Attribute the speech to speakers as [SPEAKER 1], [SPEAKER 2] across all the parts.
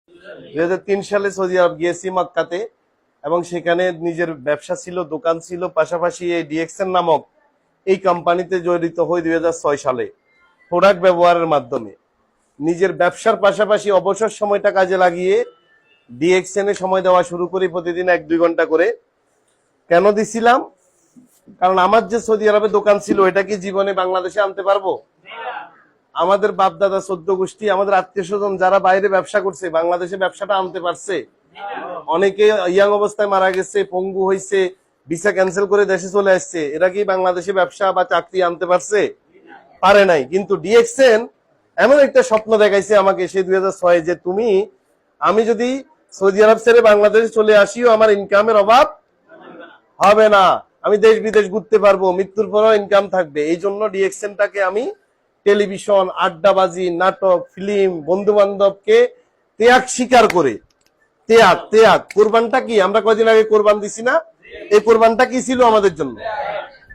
[SPEAKER 1] 2003 সালে সৌদি আরব গিয়েছি মক্কাতে, এবং সেখানে নিজের ব্যবসা ছিল, দোকান ছিল, পাশাপাশি এই ডিএক্সএন নামক এই কোম্পানিতে জড়িত হই 2006 সালে প্রোডাক্ট ব্যবহারের মাধ্যমে। নিজের ব্যবসার পাশাপাশি অবসর সময়টা কাজে লাগিয়ে ডিএক্সএন এ সময় দেওয়া শুরু করি, প্রতিদিন 1-2 ঘন্টা করে। কেন দিছিলাম? কারণ আমার যে সৌদি আরবে দোকান ছিল, এটা কি জীবনে বাংলাদেশে আনতে পারবো? আমাদের বাপ দাদা 14 গোষ্ঠী, আমাদের আত্মীয় স্বজন যারা বাইরে ব্যবসা করছে, বাংলাদেশে ব্যবসাটা আনতে পারছে? অনেকে ইয়াং অবস্থায় মারা গেছে, পঙ্গু হয়েছে, ভিসা ক্যান্সেল করে দেশে চলে আসছে। এরা কি বাংলাদেশে ব্যবসা বা চাকরি আনতে পারছে? পারে নাই। কিন্তু ডিএক্সএন এমন একটা স্বপ্ন দেখাইছে আমাকে সেই 2006 যে আমি যদি সৌদি আরব ছেড়ে বাংলাদেশে চলে আসিও আমার ইনকামের অভাব হবে না, আমি দেশ বিদেশ ঘুরতে পারবো, মৃত্যুর পরও ইনকাম থাকবে। এই জন্য ডিএক্সএনটাকে আমি টেলিভিশন, আড্ডাবাজি, নাটক, ফিল্ম, বন্ধু বান্ধবকে ত্যাগ স্বীকার করে, ত্যাগ কোরবানটা কি আমরা কদিন আগে কোরবান দিছি না? এই কোরবানটা কি ছিল আমাদের জন্য?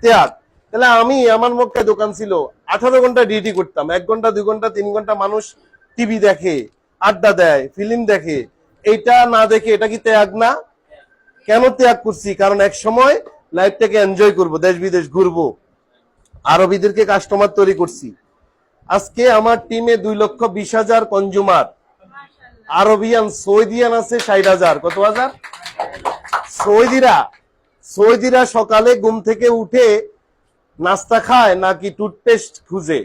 [SPEAKER 1] ত্যাগ। তাহলে আমি আমার মক্কায় দোকান ছিল, 18 ঘন্টা ডিউটি করতাম, 1 ঘন্টা 2 ঘন্টা 3 ঘন্টা মানুষ টিভি দেখে, আড্ডা দেয়, ফিল্ম দেখে, এইটা না দেখে এটা কি ত্যাগ না? কেন ত্যাগ করছি? কারণ এক সময় লাইফটাকে এনজয় করব, দেশ বিদেশ ঘুরবো, আরবিদেরকে কাস্টমার তৈরি করছি। আজকে আমার টিমে 2,20,000 কনজুমার, আরবিয়ান সৌদিয়ান আছে 60,000। কত হাজার? সৌদিরা সকালে ঘুম থেকে উঠে নাস্তা খায় নাকি টুথপেস্ট খুঁজে?